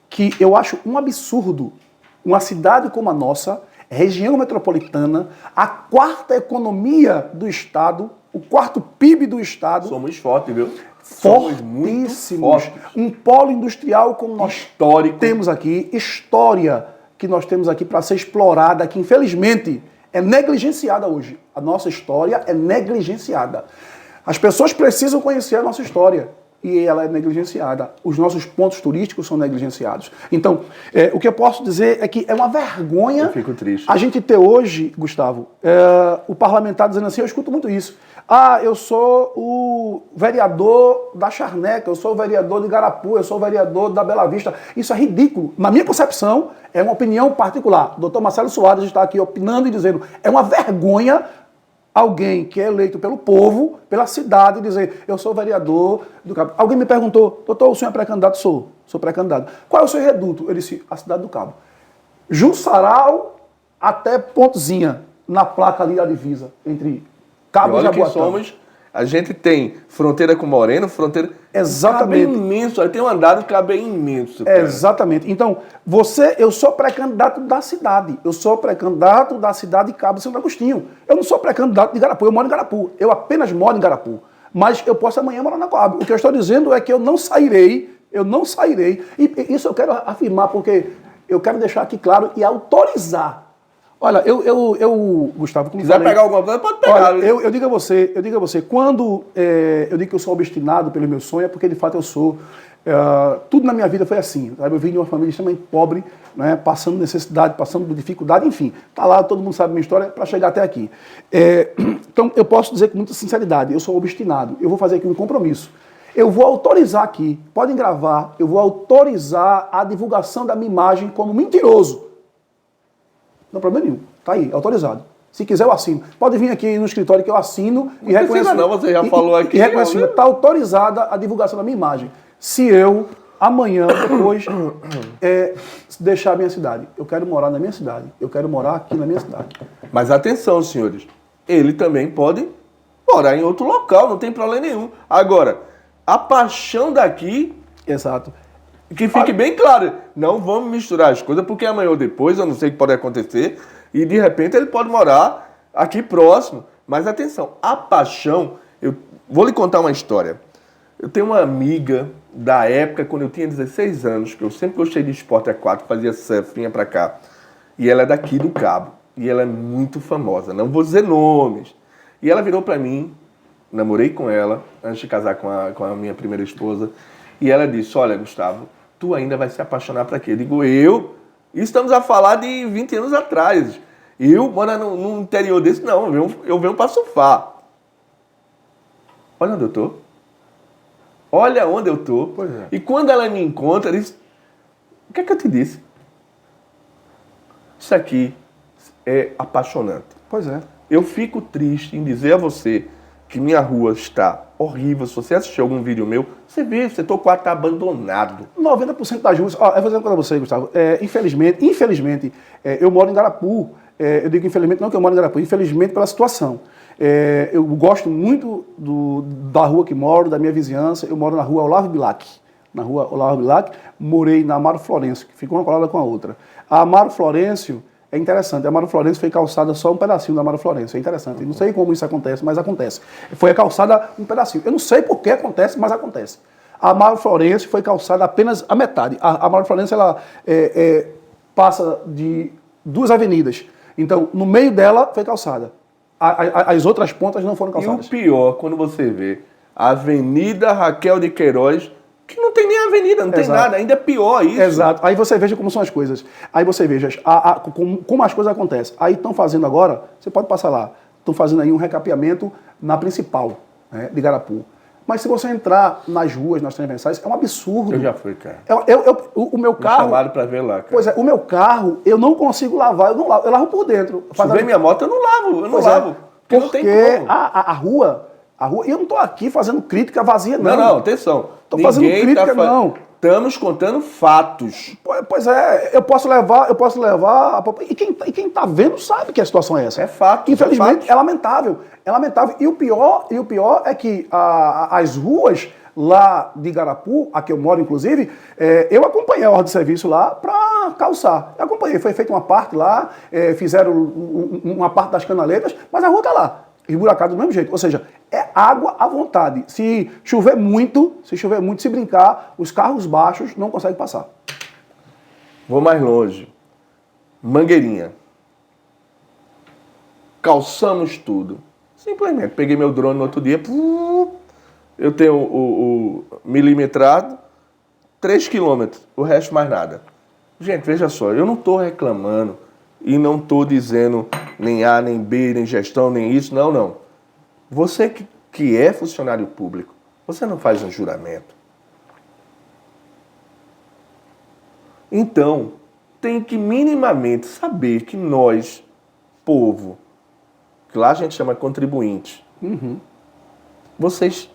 Que eu acho um absurdo uma cidade como a nossa, região metropolitana, a quarta economia do Estado, o quarto PIB do Estado. Somos fortes, viu? Fortíssimos. Um polo industrial como nós histórico temos aqui, história que nós temos aqui para ser explorada, que infelizmente é negligenciada hoje. A nossa história é negligenciada. As pessoas precisam conhecer a nossa história e ela é negligenciada. Os nossos pontos turísticos são negligenciados. Então, o que eu posso dizer é que é uma vergonha. Eu fico triste. A gente ter hoje, Gustavo, o parlamentar dizendo assim, eu escuto muito isso. Eu sou o vereador da Charneca, eu sou o vereador de Igarapu, eu sou o vereador da Bela Vista. Isso é ridículo. Na minha concepção, é uma opinião particular. O doutor Marcelo Soares está aqui opinando e dizendo, é uma vergonha alguém que é eleito pelo povo, pela cidade, dizer, eu sou vereador do Cabo. Alguém me perguntou, doutor, o senhor é pré-candidato? Sou pré-candidato. Qual é o seu reduto? Eu disse, a cidade do Cabo. Jussaral até Pontezinha, na placa ali da divisa, entre Cabo e Jaboatão. Que somos, a gente tem fronteira com Moreno, fronteira... Exatamente. Cabo é imenso, tem um andado que Cabo é imenso. Cara. Exatamente. Então, eu sou pré-candidato da cidade. Eu sou pré-candidato da cidade de Cabo de Santo Agostinho. Eu não sou pré-candidato de Igarapu, eu moro em Igarapu. Eu apenas moro em Igarapu. Mas eu posso amanhã morar na Coab. O que eu estou dizendo é que eu não sairei. E isso eu quero afirmar, porque eu quero deixar aqui claro e autorizar. Olha, Gustavo, como quiser pegar alguma coisa, pode pegar. Olha, eu digo a você, quando eu digo que eu sou obstinado pelo meu sonho, é porque de fato eu sou. Tudo na minha vida foi assim. Sabe? Eu vim de uma família extremamente pobre, né, passando necessidade, passando dificuldade, enfim. Tá lá, todo mundo sabe a minha história, para chegar até aqui. Então, eu posso dizer com muita sinceridade, eu sou obstinado. Eu vou fazer aqui um compromisso. Eu vou autorizar aqui, podem gravar, eu vou autorizar a divulgação da minha imagem como mentiroso. Não tem problema nenhum. Tá aí, autorizado. Se quiser, eu assino. Pode vir aqui no escritório que eu assino e reconheço. Não, você já falou aqui. E reconheço. Está autorizada a divulgação da minha imagem. Se eu amanhã, depois, deixar a minha cidade. Eu quero morar na minha cidade. Eu quero morar aqui na minha cidade. Mas atenção, senhores. Ele também pode morar em outro local, não tem problema nenhum. Agora, a paixão daqui... Exato. Que fique bem claro, não vamos misturar as coisas, porque amanhã ou depois, eu não sei o que pode acontecer, e de repente ele pode morar aqui próximo. Mas atenção, a paixão... Eu vou lhe contar uma história. Eu tenho uma amiga da época, quando eu tinha 16 anos, que eu sempre gostei de esporte aquático, fazia surf, vinha pra cá. E ela é daqui do Cabo. E ela é muito famosa, não vou dizer nomes. E ela virou pra mim, namorei com ela, antes de casar com a minha primeira esposa, e ela disse, olha, Gustavo, tu ainda vai se apaixonar pra quê? Eu digo, eu? Estamos a falar de 20 anos atrás. Eu, morar no interior desse, não, eu venho pra surfar. Olha onde eu tô. Olha onde eu tô. Pois é. E quando ela me encontra, ela diz, o que é que eu te disse? Isso aqui é apaixonante. Pois é. Eu fico triste em dizer a você que minha rua está horrível. Se você assistir algum vídeo meu, você vê, o setor 4 está abandonado. 90% das ruas... Eu vou dizer uma coisa pra você, Gustavo. Infelizmente, eu moro em Garapu. Eu digo infelizmente, não que eu moro em Garapu, infelizmente pela situação. Eu gosto muito da rua que moro, da minha vizinhança. Eu moro na rua Olavo Bilac. Na rua Olavo Bilac, morei na Amaro Florencio, que ficou uma colada com a outra. A Amaro Florencio é interessante. A Amaro Florencio foi calçada só um pedacinho da Amaro Florencio. É interessante. Eu não sei como isso acontece, mas acontece. Foi calçada um pedacinho. Eu não sei por que acontece, mas acontece. A Amaro Florencio foi calçada apenas a metade. A Amaro Florencio, ela passa de 2 avenidas. Então, no meio dela foi calçada. As outras pontas não foram calçadas. E o pior, quando você vê a Avenida Raquel de Queiroz, que não tem nem avenida, não tem nada, ainda é pior isso. Exato. Aí você veja como são as coisas. Aí você veja como as coisas acontecem. Aí estão fazendo agora, você pode passar lá, estão fazendo aí um recapeamento na principal, né, de Garapu. Mas se você entrar nas ruas, nas transversais, é um absurdo. Eu já fui, cara. O meu carro... Me chamaram pra ver lá, cara. Pois é, o meu carro, eu não consigo lavar, eu lavo por dentro. Se vem minha moto, eu não lavo. Porque não tem como. A rua, e eu não estou aqui fazendo crítica vazia, não. Não, atenção. Estou fazendo crítica, não. Estamos contando fatos. Pois é, eu posso levar. E quem está vendo sabe que a situação é essa. É fato. Infelizmente, é lamentável. É lamentável. E o pior é que as ruas lá de Garapu, a que eu moro inclusive, eu acompanhei a ordem de serviço lá para calçar. Eu acompanhei, foi feita uma parte lá, fizeram uma parte das canaletas, mas a rua está lá, esburacada do mesmo jeito. Ou seja, é água à vontade. Se chover muito, se brincar, os carros baixos não conseguem passar. Vou mais longe. Mangueirinha. Calçamos tudo. Simplesmente peguei meu drone no outro dia, eu tenho o milimetrado, 3 quilômetros, o resto mais nada. Gente, veja só, eu não estou reclamando e não estou dizendo nem A, nem B, nem gestão, nem isso, não. Você que é funcionário público, você não faz um juramento. Então, tem que minimamente saber que nós, povo, que lá a gente chama contribuinte, vocês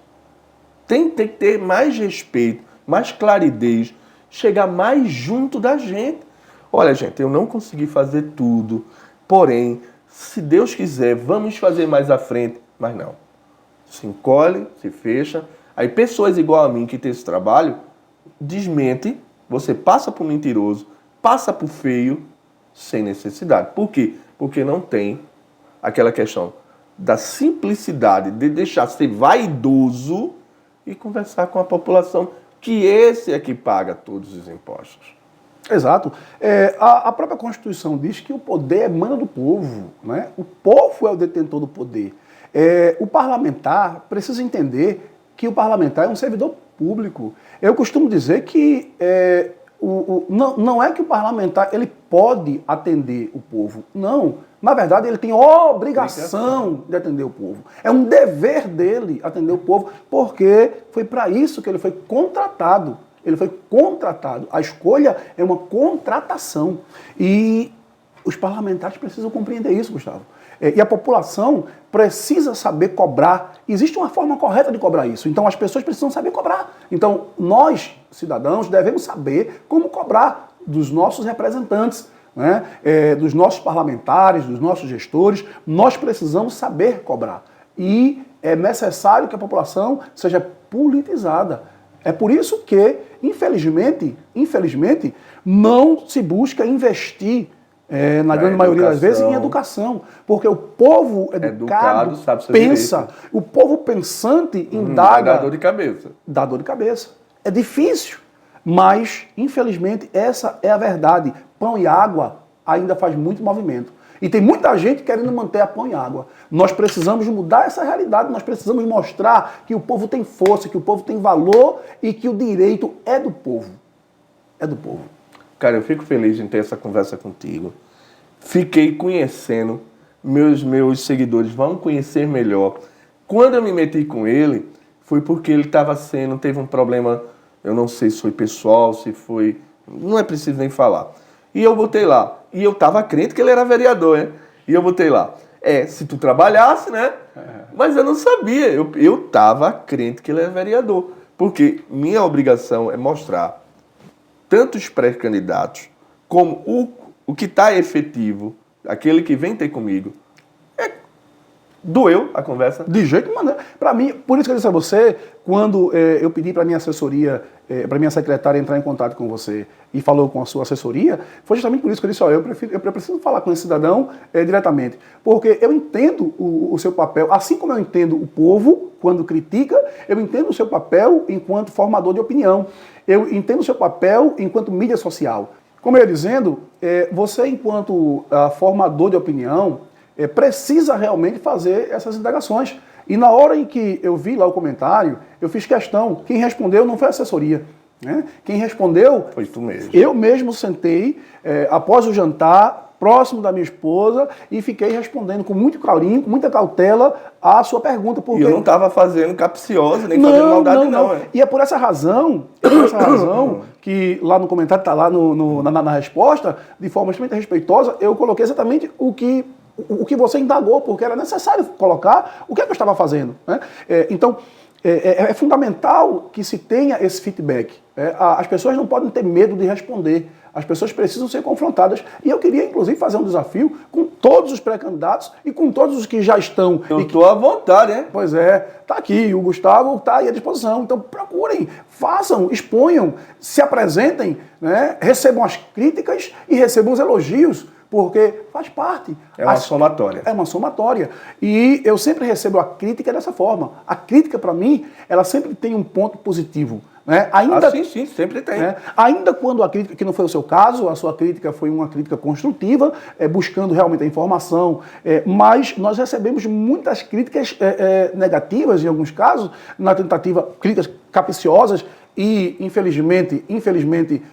têm que ter mais respeito, mais claridez, chegar mais junto da gente. Olha, gente, eu não consegui fazer tudo, porém, se Deus quiser, vamos fazer mais à frente. Mas não. Se encolhe, se fecha. Aí pessoas igual a mim que tem esse trabalho, desmente, você passa por mentiroso, passa por feio, sem necessidade. Por quê? Porque não tem aquela questão da simplicidade de deixar ser vaidoso e conversar com a população, que esse é que paga todos os impostos. Exato. A própria Constituição diz que o poder emana do povo, né? O povo é o detentor do poder. O parlamentar precisa entender que o parlamentar é um servidor público. Eu costumo dizer que não é que o parlamentar ele pode atender o povo. Não. Na verdade, ele tem obrigação de atender o povo. É um dever dele atender o povo, porque foi para isso que ele foi contratado. Ele foi contratado. A escolha é uma contratação. E os parlamentares precisam compreender isso, Gustavo. E a população precisa saber cobrar. Existe uma forma correta de cobrar isso. Então as pessoas precisam saber cobrar. Então nós, cidadãos, devemos saber como cobrar dos nossos representantes, né? Dos nossos parlamentares, dos nossos gestores. Nós precisamos saber cobrar. E é necessário que a população seja politizada. É por isso que, infelizmente, não se busca investir, na grande maioria das vezes, em educação. Porque o povo educado pensa, o povo pensante indaga. Dá dor de cabeça. Dá dor de cabeça. É difícil, mas, infelizmente, essa é a verdade. Pão e água ainda faz muito movimento. E tem muita gente querendo manter a pão e água. Nós precisamos mudar essa realidade, nós precisamos mostrar que o povo tem força, que o povo tem valor e que o direito é do povo. É do povo. Cara, eu fico feliz em ter essa conversa contigo. Fiquei conhecendo, meus seguidores vão conhecer melhor. Quando eu me meti com ele, foi porque ele teve um problema, eu não sei se foi pessoal, se foi... Não é preciso nem falar. E eu botei lá. E eu tava crente que ele era vereador, né? E eu botei lá. Se tu trabalhasse, né? Mas eu não sabia. Eu tava crente que ele era vereador. Porque minha obrigação é mostrar tanto os pré-candidatos como o que está efetivo, aquele que vem ter comigo. Doeu a conversa? De jeito nenhum. Para mim, por isso que eu disse a você, quando eu pedi para minha assessoria, para minha secretária entrar em contato com você e falou com a sua assessoria, foi justamente por isso que eu disse, eu preciso falar com esse cidadão diretamente. Porque eu entendo o seu papel, assim como eu entendo o povo quando critica, eu entendo o seu papel enquanto formador de opinião. Eu entendo o seu papel enquanto mídia social. Como eu ia dizendo, você enquanto formador de opinião, precisa realmente fazer essas indagações. E na hora em que eu vi lá o comentário, eu fiz questão. Quem respondeu não foi a assessoria, né? Quem respondeu... Foi tu mesmo. Eu mesmo sentei, após o jantar, próximo da minha esposa, e fiquei respondendo com muito carinho, com muita cautela, a sua pergunta. Porque... E eu não estava fazendo capciosa, nem fazendo maldade, não. E é por essa razão, que lá no comentário, está lá na resposta, de forma extremamente respeitosa, eu coloquei exatamente o que você indagou, porque era necessário colocar o que eu estava fazendo, né? Então, é fundamental que se tenha esse feedback. As pessoas não podem ter medo de responder. As pessoas precisam ser confrontadas. E eu queria, inclusive, fazer um desafio com todos os pré-candidatos e com todos os que já estão. Eu estou à vontade, né? Pois é. Está aqui. O Gustavo está aí à disposição. Então, procurem, façam, exponham, se apresentem, né? Recebam as críticas e recebam os elogios. Porque faz parte. É uma somatória. É uma somatória. E eu sempre recebo a crítica dessa forma. A crítica, para mim, ela sempre tem um ponto positivo. Né? Ainda, sim, sempre tem. Ainda quando a crítica, que não foi o seu caso, a sua crítica foi uma crítica construtiva, buscando realmente a informação, mas nós recebemos muitas críticas negativas, em alguns casos, na tentativa, críticas capciosas e, infelizmente...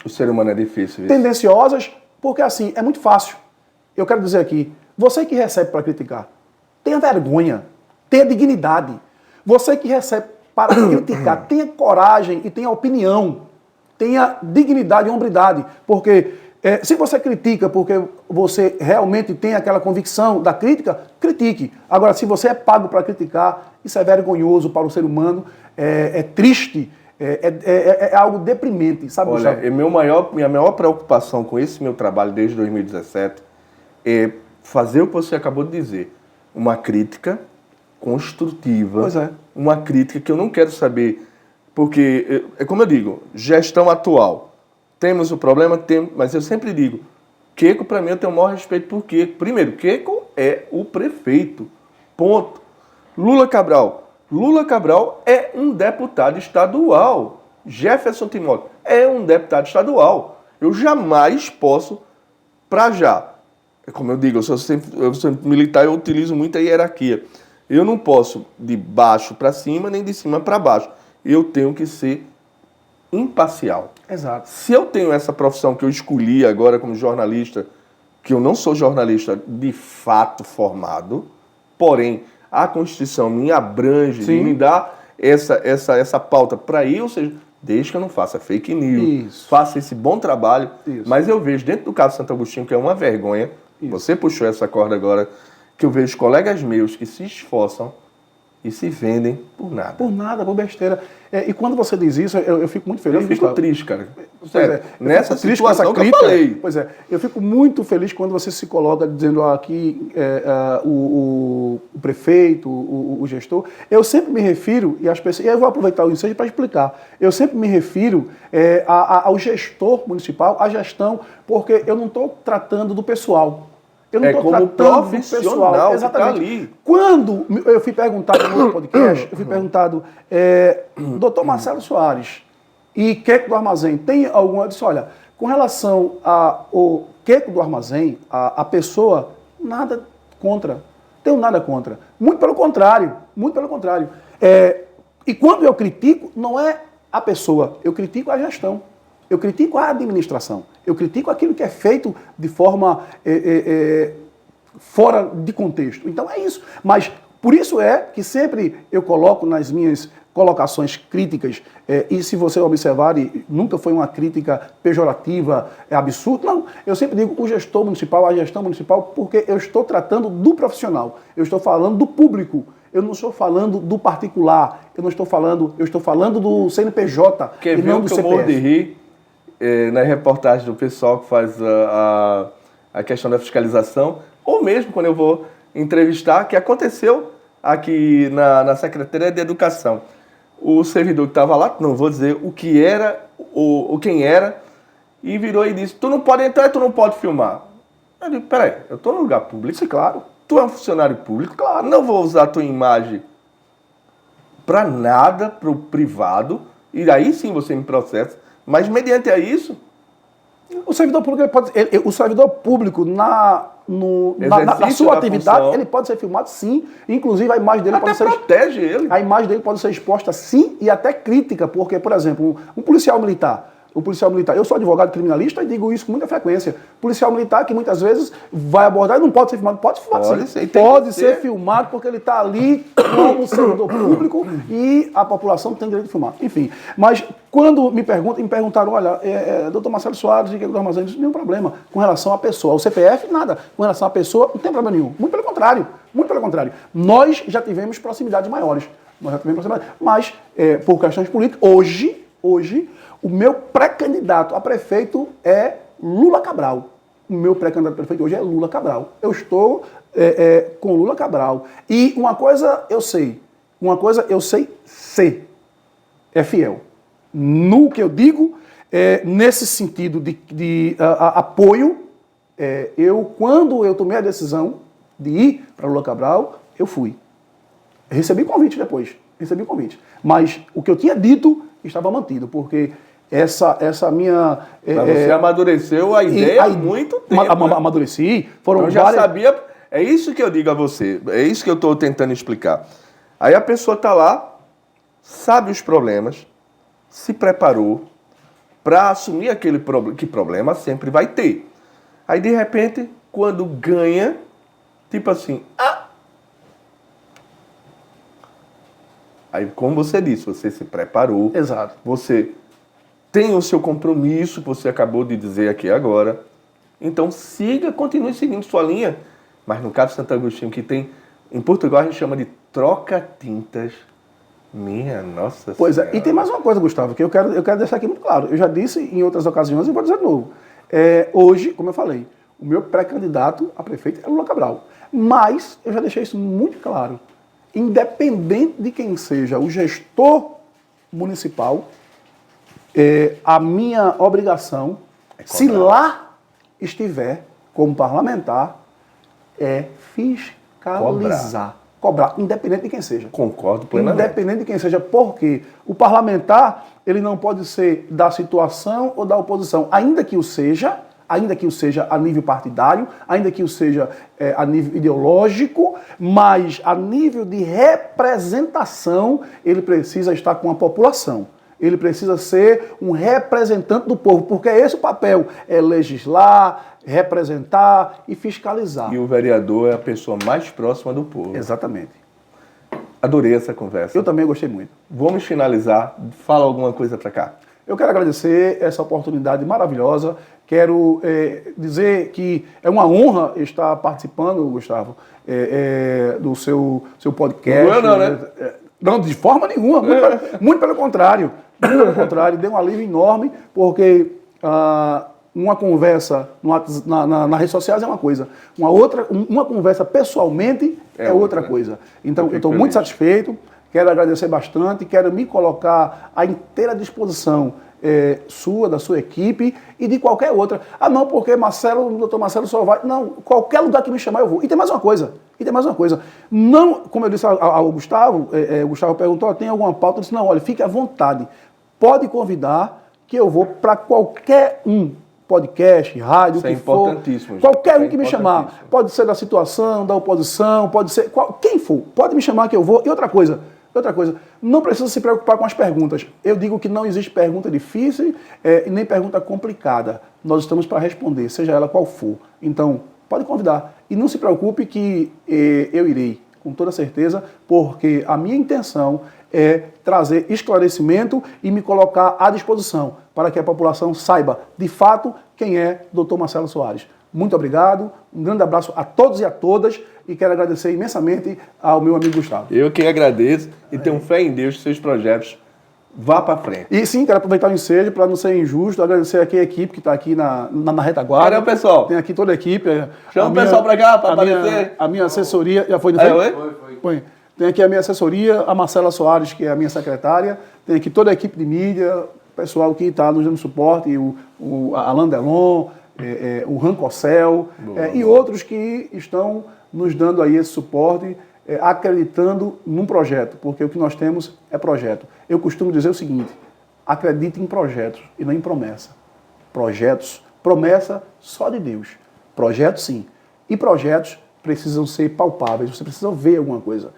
O ser humano é difícil. Tendenciosas, porque assim, é muito fácil. Eu quero dizer aqui, você que recebe para criticar, tenha vergonha, tenha dignidade. Você que recebe para criticar, tenha coragem e tenha opinião, tenha dignidade e hombridade. Porque se você critica porque você realmente tem aquela convicção da crítica, critique. Agora, se você é pago para criticar, isso é vergonhoso para o ser humano, é triste, é algo deprimente, sabe? Olha, minha maior preocupação com esse meu trabalho desde 2017 é fazer o que você acabou de dizer. Uma crítica construtiva. Pois é. Uma crítica que eu não quero saber, porque, como eu digo, gestão atual. Temos o problema, mas eu sempre digo, Queco, para mim, eu tenho o maior respeito por Queco. Primeiro, Queco é o prefeito. Ponto. Lula Cabral é um deputado estadual. Jefferson Timóteo é um deputado estadual. Eu jamais posso, como eu digo, eu sou sempre militar, eu utilizo muita hierarquia. Eu não posso de baixo para cima, nem de cima para baixo. Eu tenho que ser imparcial. Exato. Se eu tenho essa profissão que eu escolhi agora como jornalista, que eu não sou jornalista de fato formado, porém a Constituição me abrange, me dá essa pauta para ir, ou seja, desde que eu não faça fake news, faça esse bom trabalho, mas eu vejo dentro do caso Santo Agostinho, que é uma vergonha, você puxou essa corda agora, que eu vejo colegas meus que se esforçam e se vendem por nada. Por nada, por besteira. E quando você diz isso, eu fico muito feliz. Eu fico triste, cara. Nessa situação que eu falei. Pois é, eu fico muito feliz quando você se coloca dizendo aqui o prefeito, o gestor. Eu sempre me refiro, e as pessoas, e eu vou aproveitar o ensejo para explicar, eu sempre me refiro ao gestor municipal, à gestão, porque eu não estou tratando do pessoal. Eu não estou tratando do pessoal. Exatamente. Tá ali. Quando eu fui perguntado no meu podcast, eu fui perguntado, doutor Marcelo Soares e Queco do Armazém, tem alguma... Eu disse, olha, com relação ao Queco do Armazém, a pessoa, nada contra. Tenho nada contra. Muito pelo contrário. Muito pelo contrário. E quando eu critico, não é a pessoa, eu critico a gestão. Eu critico a administração. Eu critico aquilo que é feito de forma fora de contexto. Então é isso. Mas por isso é que sempre eu coloco nas minhas colocações críticas, e se você observar, nunca foi uma crítica pejorativa, absurda, não. Eu sempre digo o gestor municipal, a gestão municipal, porque eu estou tratando do profissional. Eu estou falando do público. Eu não estou falando do particular. Eu estou falando do CNPJ e não do CPF. Morro de rir na reportagem do pessoal que faz a questão da fiscalização, ou mesmo quando eu vou entrevistar, que aconteceu aqui na Secretaria de Educação. O servidor que estava lá, não vou dizer o que era, quem era, e virou e disse, tu não pode entrar e tu não pode filmar. Eu digo, peraí, eu estou no lugar público, sim, claro. Tu é um funcionário público, claro. Não vou usar a tua imagem para nada, para o privado, e aí sim você me processa. Mas mediante a isso... O servidor público, na sua atividade, função, ele pode ser filmado sim. Inclusive a imagem dele pode ser... protege ele. A imagem dele pode ser exposta sim e até crítica, porque, por exemplo, um policial militar, eu sou advogado criminalista e digo isso com muita frequência. Policial militar que muitas vezes vai abordar e não pode ser filmado. Pode sim. Pode ser filmado porque ele está ali como servidor público e a população tem direito de filmar. Enfim, mas quando me perguntaram, olha, doutor Marcelo Soares e Queco do Armazém, nenhum problema com relação à pessoa. O CPF, nada. Com relação à pessoa, não tem problema nenhum. Muito pelo contrário. Muito pelo contrário. Nós já tivemos proximidades maiores. Mas, por questões políticas, hoje, o meu pré-candidato a prefeito é Lula Cabral. O meu pré-candidato a prefeito hoje é Lula Cabral. Eu estou com Lula Cabral. E uma coisa eu sei ser. É fiel. No que eu digo, nesse sentido de apoio, quando eu tomei a decisão de ir para Lula Cabral, eu fui. Recebi convite depois. Mas o que eu tinha dito estava mantido, porque essa minha... Mas você amadureceu a ideia há muito tempo. Amadureci. Eu já sabia... É isso que eu digo a você. É isso que eu estou tentando explicar. Aí a pessoa está lá, sabe os problemas, se preparou para assumir aquele problema sempre vai ter. Aí, de repente, quando ganha, tipo assim... Aí, como você disse, você se preparou. Exato. Você tem o seu compromisso, que você acabou de dizer aqui agora. Então, continue seguindo sua linha. Mas no caso de Santo Agostinho, que tem... Em Portugal, a gente chama de troca-tintas. Minha Nossa Pois Senhora. E tem mais uma coisa, Gustavo, que eu quero deixar aqui muito claro. Eu já disse em outras ocasiões e vou dizer de novo. Hoje, como eu falei, o meu pré-candidato a prefeito é Lula Cabral. Mas, eu já deixei isso muito claro. Independente de quem seja o gestor municipal, a minha obrigação, se lá estiver como parlamentar, é fiscalizar. Cobrar, independente de quem seja. Concordo plenamente. Independente de quem seja, porque o parlamentar, ele não pode ser da situação ou da oposição, ainda que o seja a nível partidário, ainda que o seja a nível ideológico, mas a nível de representação, ele precisa estar com a população. Ele precisa ser um representante do povo, porque é esse o papel, é legislar, representar e fiscalizar. E o vereador é a pessoa mais próxima do povo. Exatamente. Adorei essa conversa. Eu também gostei muito. Vamos finalizar. Fala alguma coisa para cá. Eu quero agradecer essa oportunidade maravilhosa Quero dizer que é uma honra estar participando, Gustavo, do seu podcast. Não é não, né? Não, de forma nenhuma. Muito pelo contrário. Muito pelo contrário. Deu um alívio enorme, porque uma conversa nas redes sociais é uma coisa. Uma conversa pessoalmente é outra coisa. Então, eu estou muito satisfeito. Quero agradecer bastante. Quero me colocar à inteira disposição da sua equipe e de qualquer outra. Ah, não, porque o doutor Marcelo só vai... Não, qualquer lugar que me chamar eu vou. E tem mais uma coisa. Não, como eu disse ao Gustavo, o Gustavo perguntou, tem alguma pauta? Eu disse, não, olha, fique à vontade. Pode convidar que eu vou para qualquer podcast, rádio, o que for. Importantíssimo. Qualquer um que me chamar. Pode ser da situação, da oposição, pode ser... Quem for, pode me chamar que eu vou. E outra coisa, não precisa se preocupar com as perguntas. Eu digo que não existe pergunta difícil e nem pergunta complicada. Nós estamos para responder, seja ela qual for. Então, pode convidar. E não se preocupe que eu irei, com toda certeza, porque a minha intenção é trazer esclarecimento e me colocar à disposição para que a população saiba, de fato, quem é Dr. Marcelo Soares. Muito obrigado, um grande abraço a todos e a todas e quero agradecer imensamente ao meu amigo Gustavo. Eu que agradeço e tenho fé em Deus que seus projetos vá para frente. E sim, quero aproveitar o ensejo para não ser injusto, agradecer aqui a equipe que está aqui na retaguarda. Caramba, pessoal. Tem aqui toda a equipe. Chama o pessoal para cá para aparecer. A minha assessoria, já foi? Foi. Tem aqui a minha assessoria, a Marcela Soares, que é a minha secretária. Tem aqui toda a equipe de mídia, o pessoal que está nos dando suporte, o Alain Delon, o Rancocel e outros que estão nos dando aí esse suporte, acreditando num projeto, porque o que nós temos é projeto. Eu costumo dizer o seguinte, acredite em projetos e não em promessa. Projetos, promessa só de Deus. Projetos sim. E projetos precisam ser palpáveis, você precisa ver alguma coisa.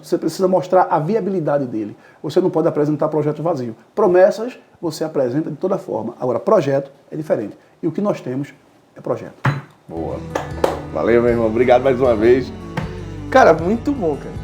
Você precisa mostrar a viabilidade dele. Você não pode apresentar projeto vazio. Promessas você apresenta de toda forma. Agora, projeto é diferente. E o que nós temos é projeto. Boa. Valeu, meu irmão. Obrigado mais uma vez. Cara, muito bom, cara.